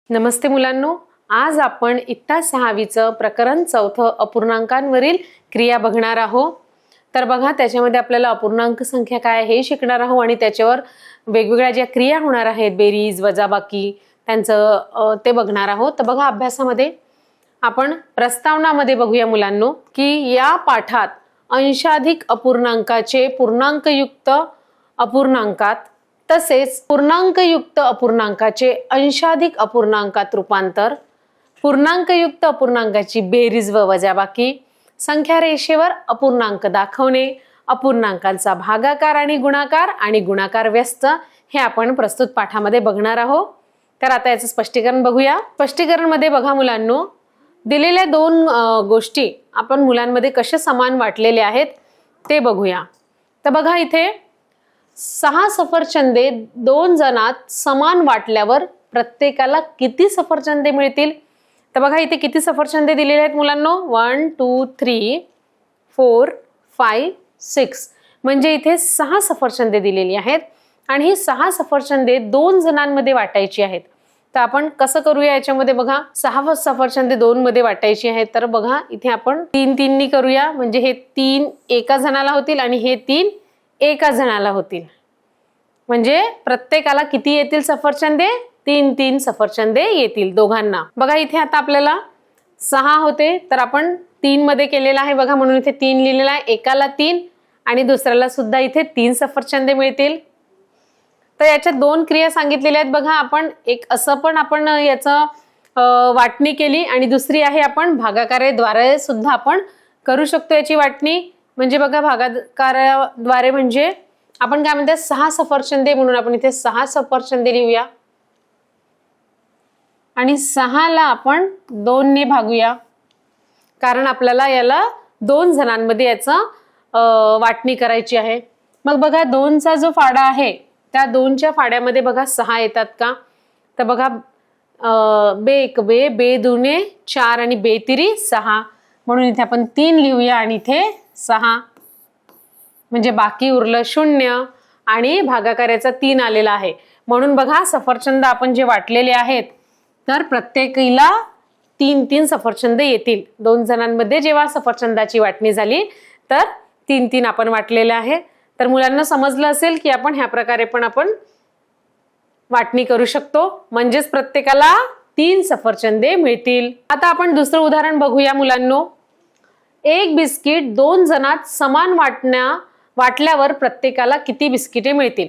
नमस्ते मुलांनो, आज आपण इयत्ता 6वीचं प्रकरण 4 अपूर्णांकांवरील क्रिया बघणार आहोत। तर बघा, त्याच्यामध्ये आपल्याला अपूर्णांक संख्या काय हे शिकणार आहोत आणि त्याच्यावर वेगवेगळ्या ज्या क्रिया होणार आहेत, बेरीज वजाबाकी त्यांचं ते बघणार आहोत। तर बघा, अभ्यासामध्ये आपण प्रस्तावनामध्ये बघूया मुलांनो की या पाठात अंशाधिक अपूर्णांकाचे पूर्णांकयुक्त अपूर्णांकात तसेच पूर्णांकयुक्त अपूर्णांकाचे अंशाधिक अपूर्णांकात रूपांतर, पूर्णांकयुक्त अपूर्णांकाची बेरीज व वजाबाकी, संख्या रेषेवर अपूर्णांक दाखवणे, अपूर्णांकांचा भागाकार आणि गुणाकार व्यस्त हे आपण प्रस्तुत पाठामध्ये बघणार आहोत। तर आता याचं स्पष्टीकरण बघूया। स्पष्टीकरण मध्ये बघा मुलांनो, दिलेल्या दोन गोष्टी आपण मुलांमध्ये कसे समान वाटलेले आहेत ते बघूया। तर बघा, इथे 6 सफरचंदे 2 जणात समान वाटल्यावर प्रत्येकाला किती सफरचंदे मिळतील? तर बघा, इथे किती सफरचंदे दिलेले आहेत मुलांनो? 1 2 3 4 5 6 म्हणजे इथे 6 सफरचंदे दिलेली आहेत आणि ही 6 सफरचंदे 2 जणांमध्ये वाटायची आहेत। तर आपण कसं करूया याच्यामध्ये? बघा, 6 सफरचंदे 2 मध्ये वाटायची आहेत। तर बघा, इथे आपण 3 नी करूया, म्हणजे हे 3 एका जणाला होतील आणि हे 3 एका जणाला होतील। म्हणजे प्रत्येकाला किती येतील सफरचंदे? 3 सफरचंदे येतील दोघांना। बघा, इथे आता आपल्याला 6 होते तर आपण 3 मध्ये केलेला आहे बघा, म्हणून इथे 3 लिहिलेला आहे। एकाला 3 आणि दुसऱ्याला सुद्धा इथे 3 सफरचंदे मिळतील। तर याच्या दोन क्रिया सांगितलेल्या आहेत बघा। आपण एक असं पण आपण याचं वाटणी केली आणि दुसरी आहे आपण भागाकाराद्वारे सुद्धा आपण करू शकतो याची वाटणी। म्हणजे बघा, भागाकाराद्वारे म्हणजे आपण काय म्हणतात, 6 सफरचंदे म्हणून आपण इथे 6 सफरचंदे लिहूया आणि 6 ला आपण 2 ने भागूया, कारण आपल्याला याला 2 जणांमध्ये याचं वाटणी करायची आहे। मग बघा, 2चा जो फाडा आहे त्या 2च्या फाड्यामध्ये बघा 6 येतात का? तर बघा, बे एक बे, बे दुने 4 आणि बे तिरी 6, म्हणून इथे आपण 3 लिहूया आणि इथे 6, म्हणजे बाकी उरलं 0 आणि भागाकाराचा 3 आलेला आहे। म्हणून बघा, सफरचंद आपण जे वाटलेले आहेत तर प्रत्येकीला 3 सफरचंद येतील। 2 जणांमध्ये जेव्हा सफरचंदाची वाटणी झाली तर 3 आपण वाटलेले आहे। तर मुलांना समजलं असेल की आपण ह्या प्रकारे पण आपण वाटणी करू शकतो, म्हणजेच प्रत्येकाला 3 सफरचंदे मिळतील। आता आपण दुसरं उदाहरण बघूया मुलांनो। एक बिस्किट 2 जणात समान वाटल्यावर प्रत्येकाला किती बिस्किटे मिळतील?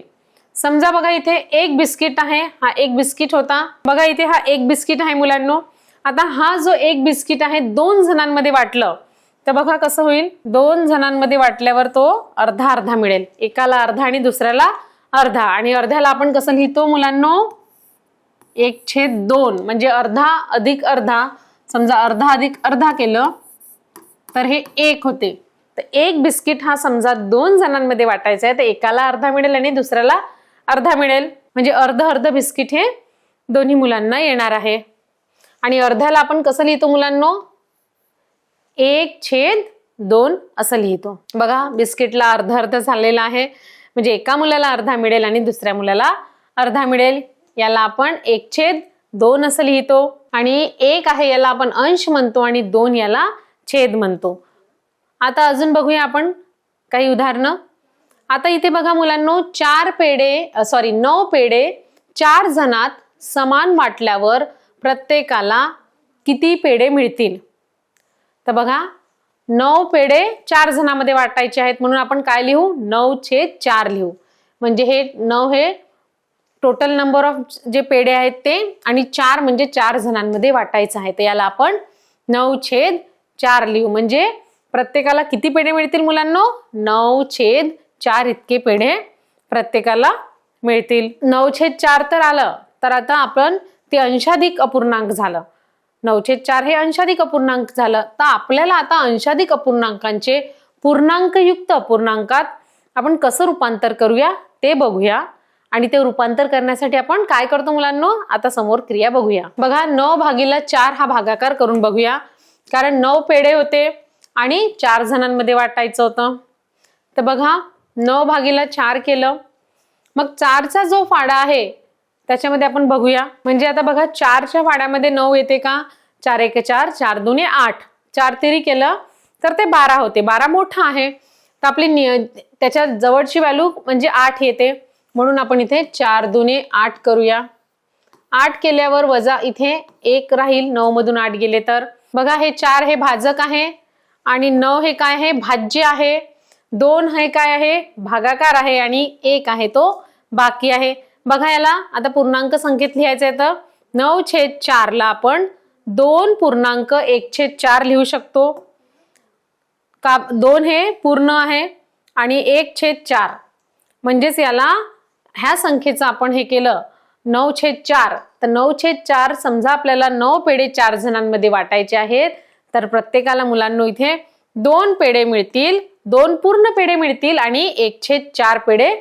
समजा बघा, इथे एक बिस्किट आहे, हा एक बिस्किट होता। बघा, इथे हा एक बिस्किट आहे मुलांनो। आता हा जो एक बिस्किट आहे 2 जणांमध्ये वाटलं तर बघा कसं होईल? 2 जणांमध्ये वाटल्यावर तो अर्धा अर्धा मिळेल। एकाला अर्धा आणि दुसऱ्याला अर्धा, आणि अर्ध्याला आपण कसं लिहितो मुलांनो? 1/2, म्हणजे अर्धा अधिक अर्धा। समजा अर्धा अधिक अर्धा केलं तर हे 1 होते। तर एक बिस्किट हा समजा 2 जणांमध्ये वाटायचा आहे, तर एकाला अर्धा मिळेल आणि दुसऱ्याला अर्धा मिळेल, म्हणजे अर्ध बिस्किट हे दोन्ही मुलांना येणार आहे। आणि अर्ध्याला आपण कसं लिहितो मुलांनो? 1/2 असं लिहितो। बघा, बिस्किटला अर्ध झालेला आहे, म्हणजे एका मुलाला अर्धा मिळेल आणि दुसऱ्या मुलाला अर्धा मिळेल। याला आपण 1/2 असं लिहितो। आणि 1 आहे याला आपण अंश म्हणतो आणि 2 याला छेद म्हणतो। आता अजून बघूया आपण काही उदाहरणं। आता इथे बघा मुलांनो, 9 पेढे 4 जणात समान वाटल्यावर प्रत्येकाला किती पेढे मिळतील? तर बघा, 9 पेढे 4 जणांमध्ये वाटायचे आहेत, म्हणून आपण काय लिहू? 9/4 लिहू। म्हणजे हे 9 हे टोटल नंबर ऑफ जे पेढे आहेत ते, आणि 4 म्हणजे 4 जणांमध्ये वाटायचं आहे, तर याला आपण 9/4 लिहू। म्हणजे प्रत्येकाला किती पेढे मिळतील मुलांनो? 9/4 इतके पेढे प्रत्येकाला मिळतील। 9/4 तर आलं, तर आता आपण ते अंशाधिक अपूर्णांक झालं। 9/4 हे अंशाधिक अपूर्णांक झालं। तर आपल्याला आता अंशाधिक अपूर्णांकांचे पूर्णांकयुक्त अपूर्णांकात आपण कसं रूपांतर करूया ते बघूया। आणि ते रूपांतर करण्यासाठी आपण काय करतो मुलांनो? आता समोर क्रिया बघूया। बघा, 9/4 हा भागाकार करून बघूया, कारण 9 पेढे होते आणि 4 जणांमध्ये वाटायचं होतं। तर बघा, 9/4 केलं, मग 4चा जो फाडा आहे त्याच्यामध्ये आपण बघूया. म्हणजे आता बघा 4च्या पाड्यामध्ये 9 येते का? 4 1 4, 4 2 8, 4 3 केलं तर ते 12 होते. 12 मोठा आहे तर आपली त्याच्या जवळची व्हॅल्यू म्हणजे 8 येते, म्हणून आपण इथे 4 2 8 करूया. 8 केल्यावर वजा इथे 1 राहील, 9 मधून 8 गेले तर. बघा हे 4 हे भाजक आहे आणि 9 हे काय आहे? भाज्य आहे. 2 हे काय आहे? भागाकार आहे आणि 1 आहे तो बाकी आहे. बघा याला आता पूर्णांक संख्येत लिहायचं आहे तर 9/4 ला आपण 2.1/4 लिहू शकतो का? 2 हे पूर्ण आहे आणि 1/4 म्हणजेच याला ह्या संख्येचं आपण हे केलं 9/4 तर 9/4 समजा आपल्याला 9 पेढे 4 जणांमध्ये वाटायचे आहेत तर प्रत्येकाला मुलांनो इथे 2 पेढे मिळतील, 2 पूर्ण पेढे मिळतील आणि 1/4 पेढे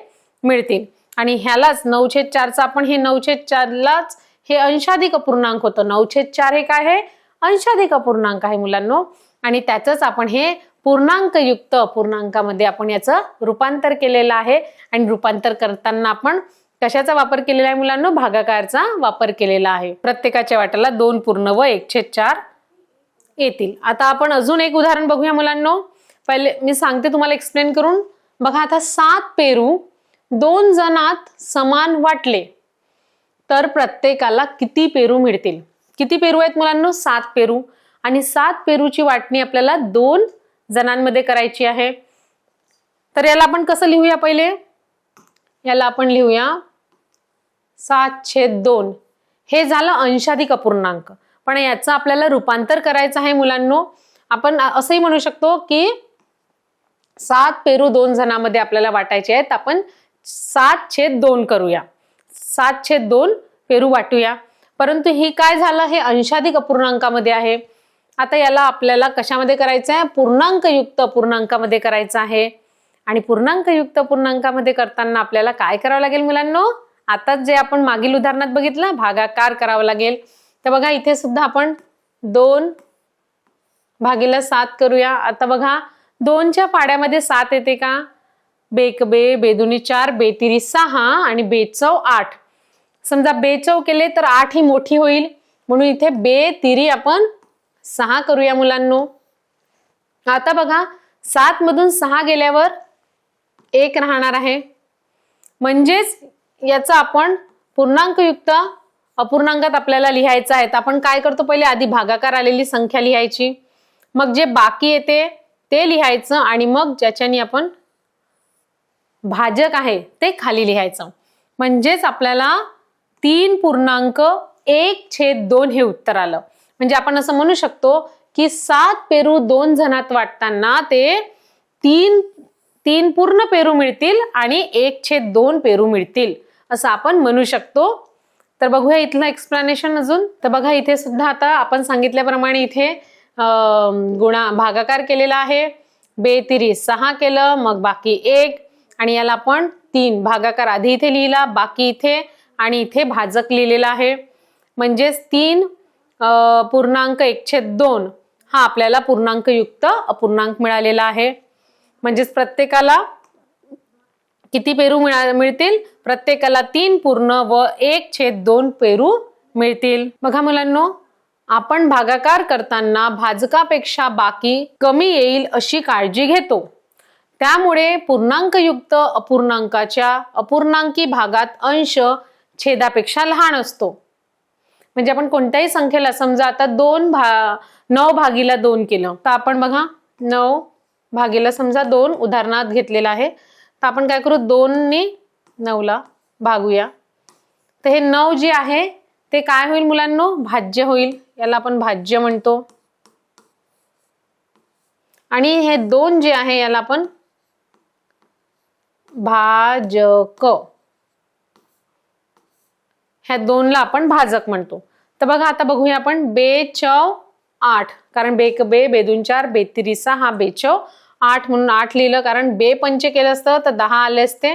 मिळतील. आणि ह्यालाच 9/4 आपण हे 9/4 लाच हे अंशाधिक अपूर्णांक होतं. 9/4 हे काय आहे? अंशाधिक अपूर्णांक आहे मुलांनो. आणि त्याचंच आपण हे पूर्णांकयुक्त अपूर्णांकामध्ये आपण याचं रूपांतर केलेलं आहे. आणि रूपांतर करताना आपण कशाचा वापर केलेला आहे मुलांनो? भागाकारचा वापर केलेला आहे. प्रत्येकाच्या वाट्याला 2 पूर्ण व 1/4 येतील. आता आपण अजून एक उदाहरण बघूया मुलांनो. पहिले मी सांगते तुम्हाला एक्सप्लेन करून. बघा आता 7 पेरू 2 जणात समान वाटले तर प्रत्येकाला किती पेरू मिळतील? किती पेरू आहेत मुलांनो? 7 पेरू. आणि 7 पेरूची वाटणी आपल्याला 2 जणांमध्ये करायची आहे. तर याला आपण कसं लिहूया? पहिले याला आपण लिहूया 7/2. हे झालं अंशाधिक अपूर्णांक. पण याचं आपल्याला रूपांतर करायचं आहे मुलांनो. आपण असंही म्हणू शकतो की 7 पेरू 2 जणांमध्ये आपल्याला वाटायचे आहेत. आपण 7/2 करूया. 7/2 पेरू वाटूया. परंतु ही काय झालं? हे अंशाधिक अपूर्णांकामध्ये आहे. आता याला आपल्याला कशामध्ये करायचं आहे? पूर्णांकयुक्त अपूर्णांकामध्ये करायचं आहे. आणि पूर्णांकयुक्त पूर्णांकामध्ये करताना आपल्याला काय करावं लागेल मुलांनो? आता जे आपण मागील उदाहरणात बघितलं भागाकार करावा लागेल. तर बघा इथे सुद्धा आपण 2/7 करूया. आता बघा 2च्या पाड्यामध्ये 7 येते का? बेक बे, बेदुनी 4, बेतिरी 6 आणि बेचव 8. समजा बेचव केले तर 8 ही मोठी होईल, म्हणून इथे बेतिरी आपण 6 करूया मुलांनो. आता बघा 7 मधून 6 गेल्यावर 1 राहणार आहे. म्हणजेच याचा आपण पूर्णांकयुक्त अपूर्णांकात आपल्याला लिहायचं आहे. तर आपण काय करतो? पहिले आधी भागाकार आलेली संख्या लिहायची, मग जे बाकी येते ते लिहायचं आणि मग ज्याच्यानी आपण भाजक आहे ते खाली लिहायचं. म्हणजेच आपल्याला 3.1/2 हे उत्तर आलं. म्हणजे आपण असं म्हणू शकतो की 7 पेरू 2 जणात वाटताना ते 3 पूर्ण पेरू मिळतील आणि 1/2 पेरू मिळतील असं आपण म्हणू शकतो. तर बघूया इथलं एक्सप्लेनेशन अजून. तर बघा इथे सुद्धा आता आपण सांगितल्याप्रमाणे इथे भागाकार केलेला आहे. बेतिरी 6 केलं, मग बाकी 1 आणि याला आपण 3 भागाकार आधी इथे लिहिला, बाकी इथे आणि इथे भाजक लिहिलेला आहे. म्हणजेच 3.1/2 हा आपल्याला पूर्णांकयुक्त अपूर्णांक मिळालेला आहे. म्हणजेच प्रत्येकाला किती पेरू मिळतील? प्रत्येकाला 3 पूर्ण व 1/2 पेरू मिळतील. बघा मुलांनो, आपण भागाकार करताना भाजकापेक्षा बाकी कमी येईल अशी काळजी घेतो. त्यामुळे पूर्णांकयुक्त अपूर्णांकाच्या अपूर्णांकी भागात अंश छेदापेक्षा लहान असतो. म्हणजे आपण कोणत्याही संख्येला समजा आता 9/2 केलं तर आपण बघा 9 समजा 2 उदाहरणात घेतलेला आहे. तर आपण काय करू? 2 ने 9 ला भागूया. तर हे 9 जे आहे ते काय होईल मुलांनो? भाज्य होईल. याला आपण भाज्य म्हणतो. आणि हे 2 जे आहे याला आपण भाजक. ह्या 2 ला आपण भाजक म्हणतो. तर बघा आता बघूया आपण बेचव 8, कारण बेक बे, बेदून 4, बेतिरी 6, बेचव 8 म्हणून 8 लिहिलं, कारण बे पंचे केलं असतं तर 10 आले असते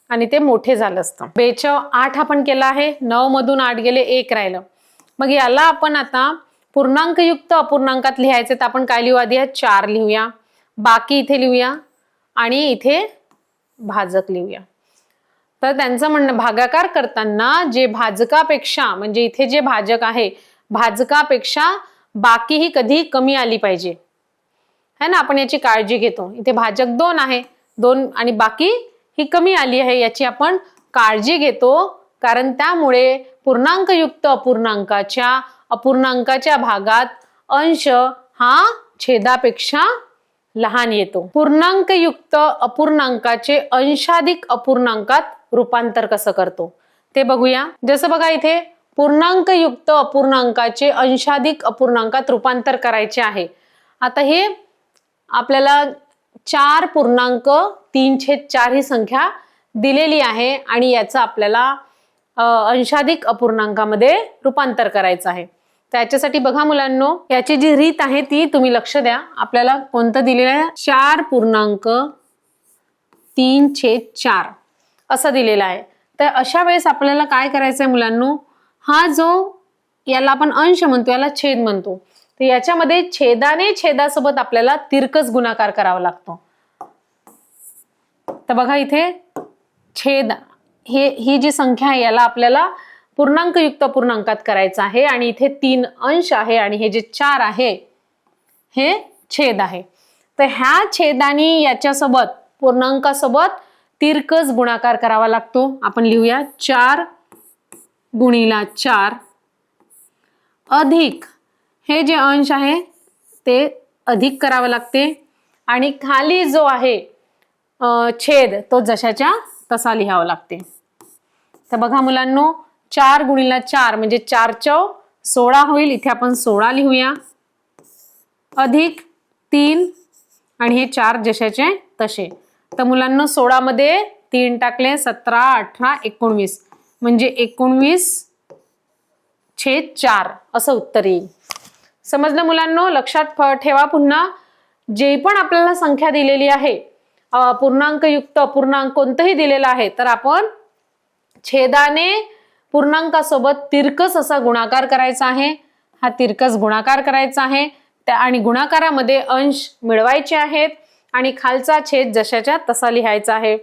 आणि ते मोठे झालं असतं. बेचव 8 आपण केलं आहे. 9 मधून 8 गेले, 1 राहिलं. मग याला आपण आता पूर्णांकयुक्त अपूर्णांकात लिहायचे तर आपण काय लिहू? आधी 4 लिहूया, बाकी इथे लिहूया आणि इथे भाजक लिहूया. तर त्यांचं म्हणणं भागाकार करताना जे भाजकापेक्षा म्हणजे इथे जे भाजक आहे भाजकापेक्षा बाकी ही कधी कमी आली पाहिजे है ना, आपण याची काळजी घेतो. इथे भाजक 2 आहे, 2 आणि बाकी ही कमी आली आहे याची आपण काळजी घेतो, कारण त्यामुळे पूर्णांकयुक्त अपूर्णांकाच्या भागात अंश हा छेदापेक्षा लहान येतो. पूर्णांकयुक्त अपूर्णांकाचे अंशाधिक अपूर्णांकात रूपांतर कसं करतो ते बघूया. जसं बघा इथे पूर्णांकयुक्त अपूर्णांकाचे अंशाधिक अपूर्णांकात रूपांतर करायचे आहे. आता हे आपल्याला 4.3/4 ही संख्या दिलेली आहे आणि याचं आपल्याला अंशाधिक अपूर्णांकामध्ये रूपांतर करायचं आहे. त्याच्यासाठी बघा मुलांनो, याची जी रीत आहे ती तुम्ही लक्ष द्या. आपल्याला कोणतं दिलेलं आहे 4.3/4 असं दिलेलं आहे. तर अशा वेळेस आपल्याला काय करायचं आहे मुलांनो, हा जो याला आपण अंश म्हणतो याला छेद म्हणतो, तर याच्यामध्ये छेदाने छेदासोबत आपल्याला तिरकस गुणाकार करावा लागतो. तर बघा इथे छेद ही जी संख्या आहे याला आपल्याला पूर्णांकयुक्त अपूर्णांकात करायचं आहे आणि इथे 3 अंश आहे आणि हे जे 4 आहे हे छेद आहे. तर ह्या छेदाने याच्यासोबत पूर्णांकासोबत तिरकस गुणाकार करावा लागतो. आपण लिहूया 4x4 अधिक हे जे अंश आहे ते अधिक करावं लागते आणि खाली जो आहे छेद तो जशाच्या तसा लिहावा लागते. तर बघा मुलांनो 4x4 म्हणजे 4×4 16 होईल. इथे आपण 16 लिहूया अधिक 3 आणि हे 4 जशाचे तसे. तर मुलांना 16 मध्ये 3 टाकले 17 18 19 म्हणजे 19/4 असं उत्तर येईल. समजलं मुलांनो? लक्षात ठेवा. पुन्हा जे पण आपल्याला संख्या दिलेली आहे पूर्णांकयुक्त अपूर्णांक कोणतंही दिलेलं आहे तर आपण छेदाने पूर्णांकासोबत तिरकस असा गुणाकार करायचा आहे. हा तिरकस गुणाकार करायचा आहे आणि गुणाकारामध्ये अंश मिळवायचे आहेत आणि खालचा छेद जशाच्या तसा लिहायचा आहे.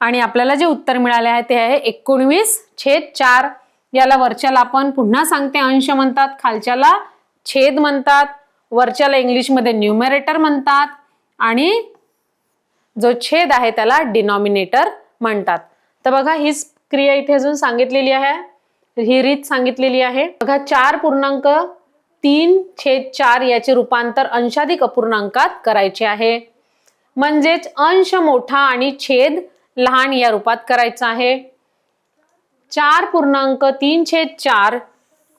आणि आपल्याला जे उत्तर मिळाले आहे ते आहे 19/4. याला वरच्याला आपण पुन्हा सांगते अंश म्हणतात, खालच्याला छेद म्हणतात, वरच्याला इंग्लिशमध्ये न्यूमरेटर म्हणतात आणि जो छेद आहे त्याला डिनॉमिनेटर म्हणतात. तर बघा हीच क्रिया इथे अजून सांगितलेली आहे, ही रीत सांगितलेली आहे. बघा 4.3/4 याचे रूपांतर अंशाधिक अपूर्णांकात करायचे आहे. म्हणजेच अंश मोठा आणि छेद लहान या रूपात करायचा आहे. 4.3/4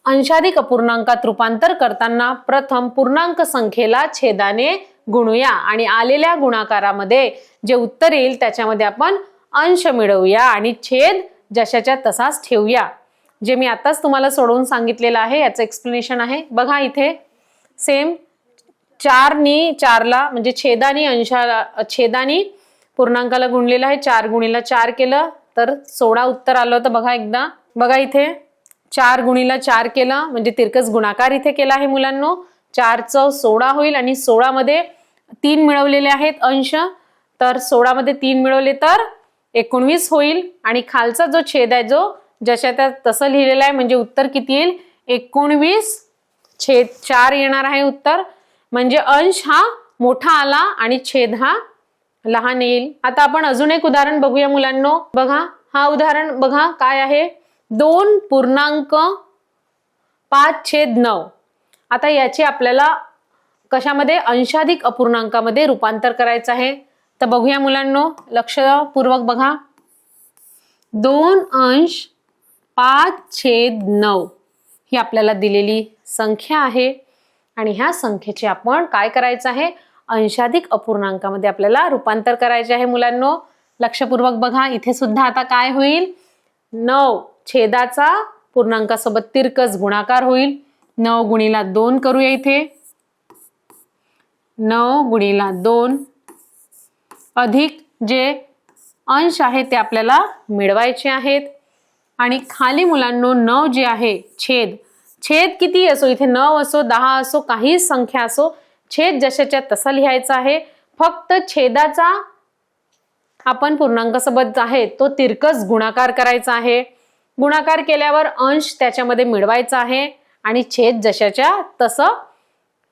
अंशाधिक अपूर्णांकात रूपांतर करताना प्रथम पूर्णांक संख्येला छेदाने गुणूया आणि आलेल्या गुणाकारामध्ये जे उत्तर येईल त्याच्यामध्ये आपण अंश मिळवूया आणि छेद जशाच्या तसाच ठेवूया. जे मी आताच तुम्हाला सोडवून सांगितलेलं आहे याचं एक्सप्लेनेशन आहे. बघा इथे सेम 4नी 4ला म्हणजे छेदानी पूर्णांकाला गुणलेलं आहे. 4x4 केलं तर 16 उत्तर आलं होतं. बघा एकदा बघा इथे 4x4 केलं म्हणजे तिरकस गुणाकार इथे केला आहे मुलांनो. 4×4 16 होईल आणि 16 मध्ये 3 मिळवलेले आहेत अंश, तर 16 मध्ये 3 मिळवले तर 19 होईल आणि खालचा जो छेद आहे जो जशा त्या तसं लिहिलेला आहे म्हणजे उत्तर किती येईल 19/4 येणार आहे उत्तर. म्हणजे अंश हा मोठा आला आणि छेद हा लहान येईल. आता आपण अजून एक उदाहरण बघूया मुलांनो. बघा हा उदाहरण बघा काय आहे 2.5/9. आता याचे आपल्याला कशामध्ये अंशाधिक अपूर्णांकामध्ये रूपांतर करायचं आहे. तर बघूया मुलांनो लक्षपूर्वक बघा 2/5/9 ही आपल्याला दिलेली संख्या आहे आणि ह्या संख्येचे आपण काय करायचं आहे अंशाधिक अपूर्णांकामध्ये आपल्याला रूपांतर करायचे आहे. मुलांनो लक्षपूर्वक बघा इथे सुद्धा आता काय होईल 9 छेदाचा पूर्णांकासोबत तिरकस गुणाकार होईल. 9x2 करूया इथे 9x2 अधिक जे अंश आहे ते आपल्याला मिळवायचे आहेत आणि खाली मुलांनो 9 जे आहे छेद किती असो इथे 9 असो 10 असो काही संख्या असो छेद जशाच्या तसा लिहायचा आहे. फक्त छेदाचा आपण पूर्णांकासोबत आहे तो तिरकस गुणाकार करायचा आहे. गुणाकार केल्यावर अंश त्याच्यामध्ये मिळवायचा आहे आणि छेद जशाच्या तसं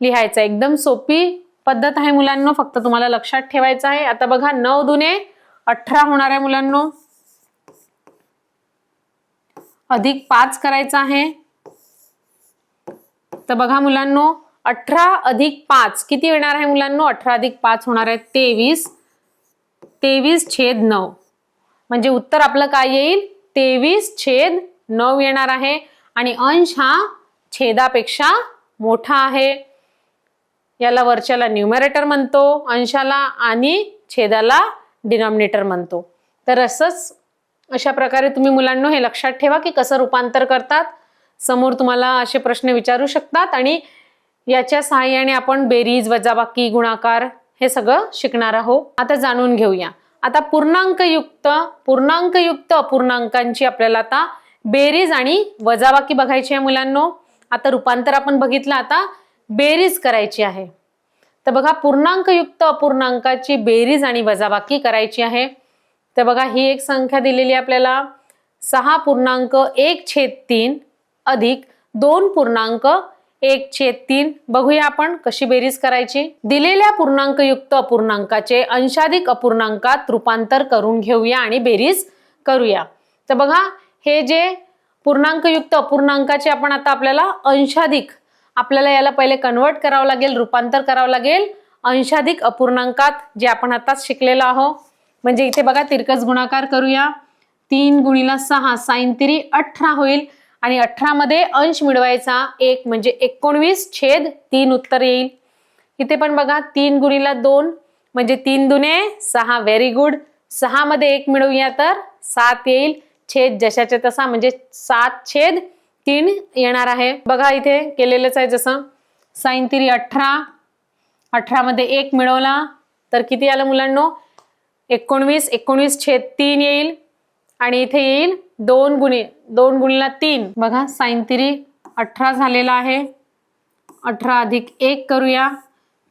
लिहायचं. एकदम सोपी पद्धत आहे मुलांनो, फक्त तुम्हाला लक्षात ठेवायचं आहे. आता बघा 9 दुने 18 होणार आहे मुलांनो, अधिक 5 करायचा आहे. तर बघा मुलांनो 18 अधिक 5 किती येणार आहे मुलांनो? 18 अधिक 5 होणार आहे 23. 23/9 म्हणजे उत्तर आपलं काय येईल? 23/9 येणार आहे. आणि अंश हा छेदापेक्षा मोठा आहे. याला वरच्याला न्यूमरेटर म्हणतो अंशाला, आणि छेदाला डिनॉमिनेटर म्हणतो. तर असंच अशा प्रकारे तुम्ही मुलांनो हे लक्षात ठेवा की कसं रूपांतर करतात. समोर तुम्हाला असे प्रश्न विचारू शकतात आणि याच्या सहाय्याने आपण बेरीज, वजाबाकी, गुणाकार हे सगळं शिकणार आहोत. आता जाणून घेऊया. आता पूर्णांकयुक्त अपूर्णांकांची आपल्याला आता बेरीज आणि वजाबाकी बघायची आहे मुलांनो. आता रूपांतर आपण बघितलं, आता बेरीज करायची आहे. तर बघा पूर्णांकयुक्त अपूर्णांकाची बेरीज आणि वजाबाकी करायची आहे. तर बघा ही एक संख्या दिलेली आपल्याला 6.1/3 अधिक 2.1/3. बघूया आपण कशी बेरीज करायची. दिलेल्या पूर्णांकयुक्त अपूर्णांकाचे अंशाधिक अपूर्णांकात रूपांतर करून घेऊया आणि बेरीज करूया. तर बघा हे जे पूर्णांकयुक्त अपूर्णांकाचे आपण आता आपल्याला अंशाधिक, आपल्याला याला पहिले कन्वर्ट करावं लागेल, रूपांतर करावं लागेल अंशाधिक अपूर्णांकात, जे आपण आताच शिकलेलो आहोत. म्हणजे इथे बघा तिरकस गुणाकार करूया. 3 × 6 sin 18 होईल आणि 18 मध्ये अंश मिळवायचा 1 म्हणजे 19/3 उत्तर येईल. इथे पण बघा 3 × 2 म्हणजे 3 दुने 6. Very good. 6 मध्ये 1 मिळवूया तर 7 येईल. छेद जशाच्या तसा म्हणजे 7/3 येणार आहे. बघा इथे केलेलंच आहे जसं sin 18. 18 मध्ये 1 मिळवला तर किती आलं मुलांनो? 19/3 येईल. आणि इथे येईल 2 × 3. बघा sin 18 झालेला आहे. 18 अधिक 1 करूया.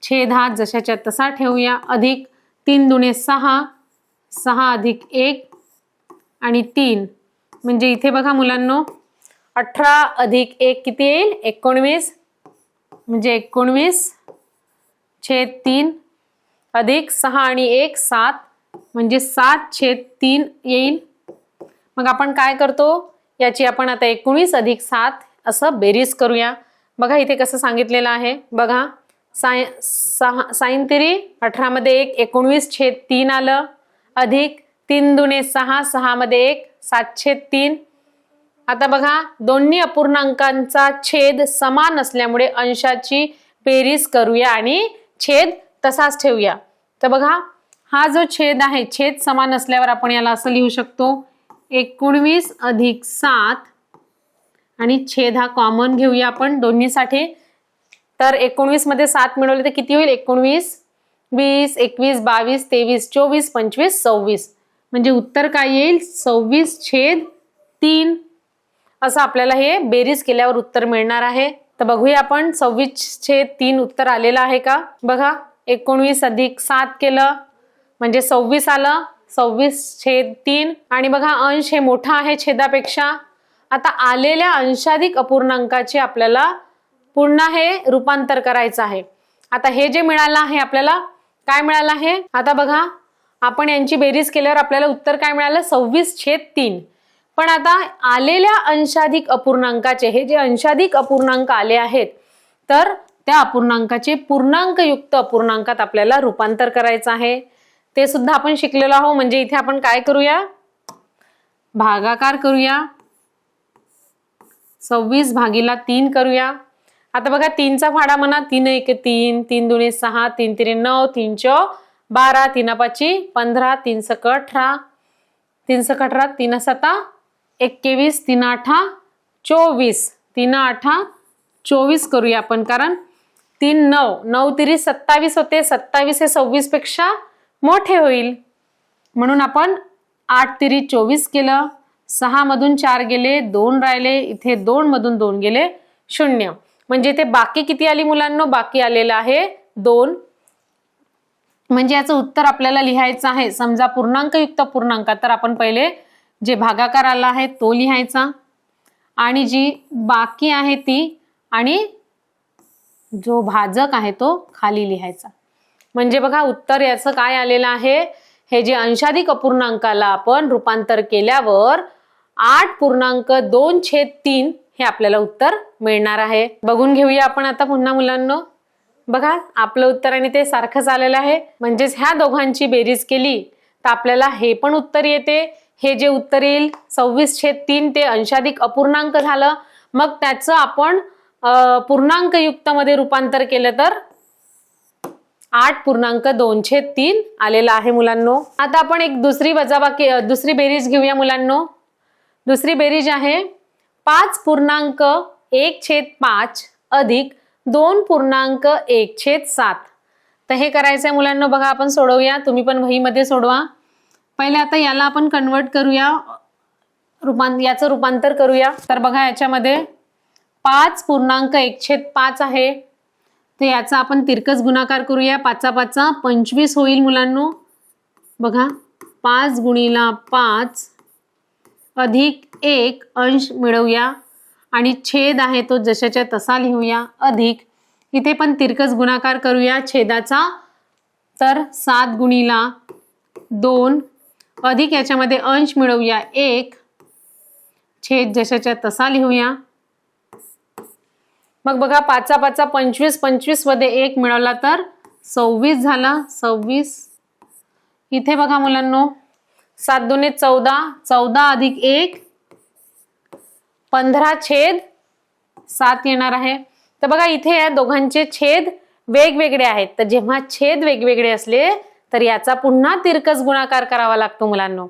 छेद हा जशाच्या तसा ठेवूया. अधिक 3 दुने 6. 6 अधिक 1 आणि 3 म्हणजे इथे बघा मुलांनो 18 अधिक 1 किती येईल? 19 म्हणजे 19/3 अधिक 6 आणि 1 7 म्हणजे 7/3 येईल. मग आपण काय करतो, याची आपण आता 19 अधिक 7 असं बेरीज करूया. बघा इथे कसं सांगितलेलं आहे. बघा sin 18 मध्ये 1 19/3 आलं. अधिक 3 दुने 6. 6 मध्ये 1 7/3. आता बघा दोन्ही अपूर्णांकांचा छेद समान असल्यामुळे अंशाची बेरीज करूया आणि छेद तसाच ठेवूया. तर बघा हा जो छेद आहे, छेद समान असल्यावर आपण याला असं लिहू शकतो 19 अधिक 7 आणि छेद हा कॉमन घेऊया आपण दोन्हीसाठी. तर 19 मध्ये 7 मिळवले तर किती होईल? 19, 20, 21, 22, 23, 24, 25, 26 म्हणजे उत्तर काय येईल? 26/3 असं आपल्याला हे बेरीज केल्यावर उत्तर मिळणार आहे. तर बघूया आपण 26/3 उत्तर आलेलं आहे का. बघा 19 अधिक 7 केलं म्हणजे 26 आलं. 26/3 आणि बघा अंश हे मोठा आहे छेदापेक्षा. आता आलेल्या अंशाधिक अपूर्णांकाचे आपल्याला पुन्हा हे रूपांतर करायचं आहे. आता हे जे मिळालं आहे आपल्याला, काय मिळालं आहे? आता बघा आपण यांची बेरीज केल्यावर आपल्याला उत्तर काय मिळालं? 26/3. पण आता आलेल्या अंशाधिक अपूर्णांकाचे, हे जे अंशाधिक अपूर्णांक आले आहेत, तर त्या अपूर्णांकाचे पूर्णांकयुक्त अपूर्णांकात आपल्याला रूपांतर करायचं आहे. ते सुद्धा आपण शिकलेलो आहोत. म्हणजे इथे आपण काय करूया? भागाकार करूया. 26/3 करूया. आता बघा 3चा फाडा म्हणा. 3 1 3, 3 2 6, 3 3 9, 3 4 12, 3 5 15, 3 6 18, 3 6 18, 3 7 21, 3 8 24, 3 8 24 करूया आपण. कारण 3 9, 9 3 27 होते. 27 हे 26 पेक्षा मोठे होईल म्हणून आपण 8 3 24 केलं. 6 मधून 4 गेले, 2 राहिले. इथे 2 मधून 2 गेले, 0. म्हणजे इथे बाकी किती आली मुलांनो? बाकी आलेला आहे 2. म्हणजे याचं उत्तर आपल्याला लिहायचं आहे. समजा पूर्णांकयुक्त पूर्णांकात तर आपण पहिले जे भागाकार आला आहे तो लिहायचा आणि जी बाकी आहे ती आणि जो भाजक आहे तो खाली लिहायचा. म्हणजे बघा उत्तर याचं काय आलेलं आहे, हे जे अंशाधिक अपूर्णांकाला आपण रूपांतर केल्यावर 8.2/3 हे आपल्याला उत्तर मिळणार आहे. बघून घेऊया आपण आता पुन्हा मुलांनो. बघा आपलं उत्तर आणि ते सारखंच आलेलं आहे. म्हणजेच ह्या दोघांची बेरीज केली तर आपल्याला हे पण उत्तर येते. हे जे उत्तर येईल 26/3 ते अंशाधिक अपूर्णांक झालं. मग त्याचं आपण पूर्णांकयुक्त मध्ये रूपांतर केलं तर 8.2/3 आलेला आहे मुलांनो. आता आपण एक दुसरी बेरीज घेऊया मुलांनो. दुसरी बेरीज आहे 5.1/5 अधिक 2.1/7. तर हे करायचंय मुलांनो. बघा आपण सोडवूया, तुम्ही पण वहीमध्ये सोडवा. पहिले आता याला आपण कन्वर्ट करूया, याचं रूपांतर करूया. तर बघा याच्यामध्ये 5.1/5 आहे, तर याचा आपण तिरकस गुणाकार करूया. 5 25 होईल मुलांनो. बघा 5 × 5 अधिक 1 अंश मिळवूया आणि छेद आहे तो जशाच्या तसा लिहूया. अधिक इथे पण तिरकस गुणाकार करूया छेदाचा. तर 7 × 2 अधिक याच्यामध्ये अंश मिळवूया 1, छेद जशाच्या तसा लिहूया. मग बघा 5 25, 25 मध्ये 1 मिळवला तर 26 झाला. 26 इथे बघा मुलांनो 7 × 2 = 14, 14 अधिक 1 15/7 येणार आहे. तर बघा इथे या दोघांचे छेद वेगवेगळे आहेत. तर जेव्हा छेद वेगवेगळे असले तर याचा पुन्हा तिरकस गुणाकार करावा लागतो मुलांनो.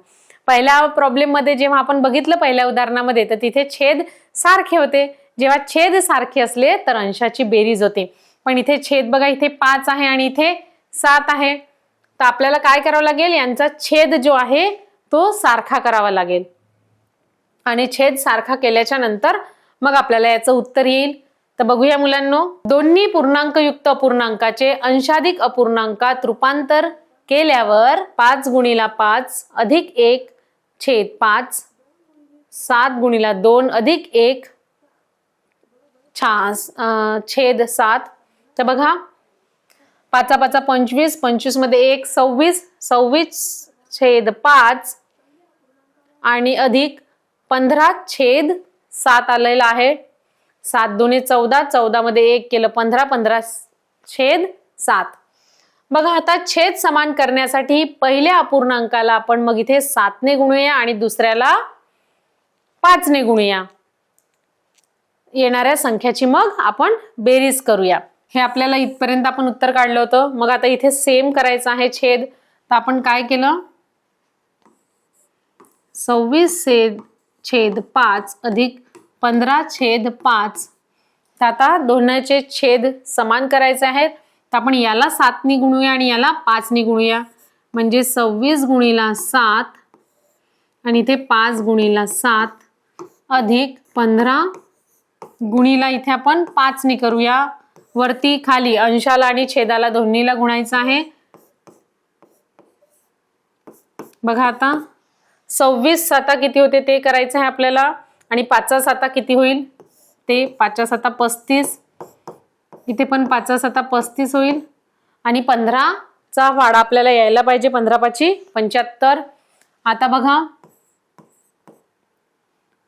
पहिल्या प्रॉब्लेम मध्ये जेव्हा आपण बघितलं पहिल्या उदाहरणामध्ये तर तिथे छेद सारखे होते. जेव्हा छेद सारखे असले तर अंशाची बेरीज होते. पण इथे छेद बघा इथे 5 आहे आणि इथे 7 आहे. तर आपल्याला काय करावं लागेल, यांचा छेद जो आहे तो सारखा करावा लागेल आणि छेद सारखा केल्याच्या नंतर मग आपल्याला याचं उत्तर येईल. तर बघूया मुलांनो. दोन्ही पूर्णांकयुक्त अपूर्णांकाचे अंशाधिक अपूर्णांकात रूपांतर केल्यावर 5 × 5 अधिक 1 छेद 5, 7 × 2 अधिक 1 छेद 7. तर बघा 5 25, 25 मध्ये 1 26, 26/5 आणि अधिक 15/7 आलेला आहे. 7 × 2 = 14, 14 मध्ये 1 केलं 15, 15/7. बघा आता छेद समान करण्यासाठी पहिल्या अपूर्णांकाला आपण मग इथे 7 ने गुणूया आणि दुसऱ्याला 5 ने गुणूया. येणाऱ्या संख्याची मग आपण बेरीज करूया. हे आपल्याला इथपर्यंत आपण उत्तर काढलं होतं. मग आता इथे सेम करायचं आहे छेद. तर आपण काय केलं, 26/5 अधिक 15/5. तर आता दोन्हीचे छेद समान करायचे आहेत. तर आपण याला 7 ने गुणूया आणि याला 5 ने गुणूया. म्हणजे 26 × 7 आणि इथे 5 × 7 अधिक 15 गुणीला इथे आपण 5 ने करूया. वरती खाली अंशाला आणि छेदाला दोन्हीला गुणायचं आहे. बघा आता 26 किती होते ते करायचं आहे आपल्याला आणि 5 किती होईल ते 5 35. इथे पण 5 35 होईल आणि 15चा वाढा आपल्याला यायला पाहिजे. 15 5 75. आता बघा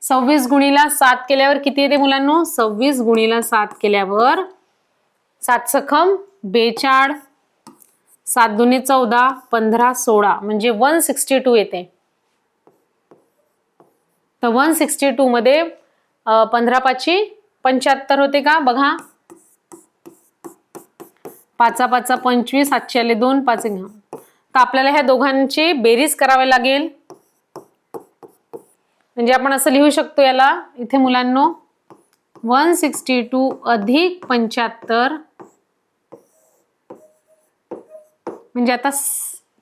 26 × 7 केल्यावर किती येते मुलांनो, 26 × 7 केल्यावर 7 सखम 42, 7 2 = 14, 15 16 म्हणजे 162 येते. तर 162 मध्ये 15 5 75 होते का बघा. 5 5 25, 7 आले 2 5 घ्या. तर आपल्याला ह्या दोघांची बेरीज करावी लागेल. म्हणजे आपण असं लिहू शकतो याला इथे मुलांनो 162 अधिक 75. म्हणजे आता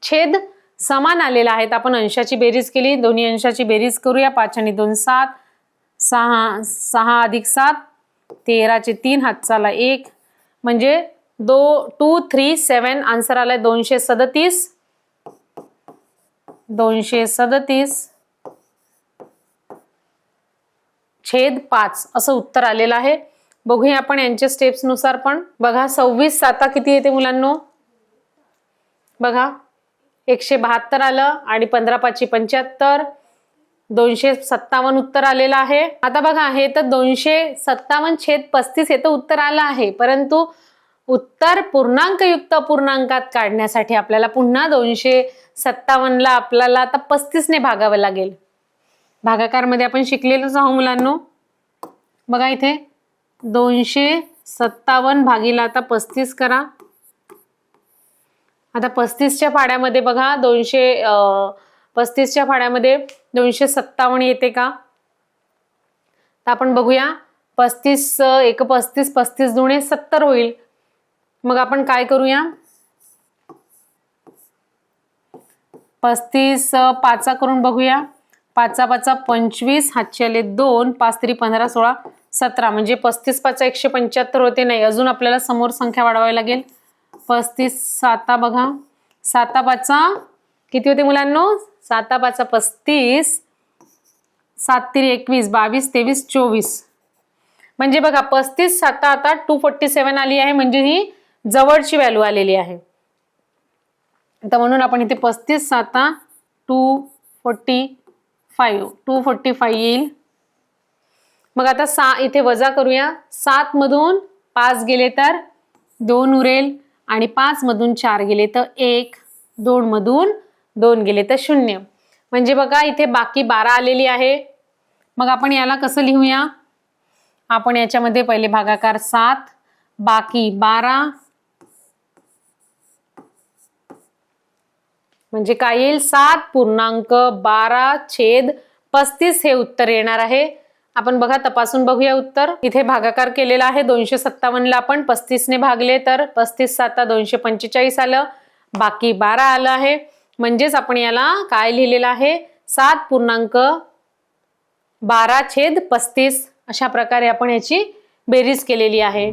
छेद समान आलेला आहे. आपण अंशाची बेरीज केली, दोन्ही अंशाची बेरीज करूया. 5 आणि 2 7, 6 अधिक 7 13 चे 3 हातचाला 1 म्हणजे 237 आन्सर आलाय 237. 237/5 असं उत्तर आलेलं आहे. बघूया आपण यांच्या स्टेप्स नुसार पण. बघा 26 7 किती येते मुलांनो? बघा 172 आलं आणि 15×5 = 75. 257 उत्तर आलेलं आहे. आता बघा हे तर 257/35 हे तर उत्तर आलं आहे, परंतु उत्तर पूर्णांकयुक्त अपूर्णांकात काढण्यासाठी आपल्याला पुन्हा 257 ला आपल्याला आता 35 ने भागावं लागेल. भागाकार मध्ये आपण शिकलेलोच आहोत मुलांनो. बघा इथे 257 भागीला आता 35 करा. आता 35च्या पाड्यामध्ये बघा 35च्या पाड्यामध्ये 257 येते का? तर आपण बघूया. 35 1 35 35 दुणे 70 होईल. मग आपण काय करूया? 35 5 करून बघूया. 5 5 25 हातचे आले 2 5 3 15 16 17 म्हणजे 35 5 175 होते. नाही, अजून आपल्याला समोर संख्या वाढवावी लागेल. 35 7 बघा 7 5 किती होते मुलांनो? 7 5 35 7 3 21 22 23 24 म्हणजे बघा 35 7 आता 247 आली आहे, म्हणजे ही जवळची व्हॅल्यू आलेली आहे. तर म्हणून आपण इथे 35 7 245 येईल. मग आता इथे वजा करूया. 7 मधून 5 गेले तर 2 उरेल आणि 5 मधून 4 गेले तर 1, 2 मधून 2 गेले तर 0. म्हणजे बघा इथे बाकी 12 आलेली आहे. मग आपण याला कसं लिहूया? आपण याच्यामध्ये पहिले भागाकार 7 बाकी 12 म्हणजे काय येईल? 7.12/35 हे उत्तर येणार आहे. आपण बघा तपासून बघूया उत्तर. इथे भागाकार केलेला आहे. 257 ला आपण 35 ने भागले तर 35 7 245 आलं, बाकी 12 आलं आहे. म्हणजेच आपण याला काय लिहिलेलं आहे? 7.12/35 अशा प्रकारे आपण याची बेरीज केलेली आहे.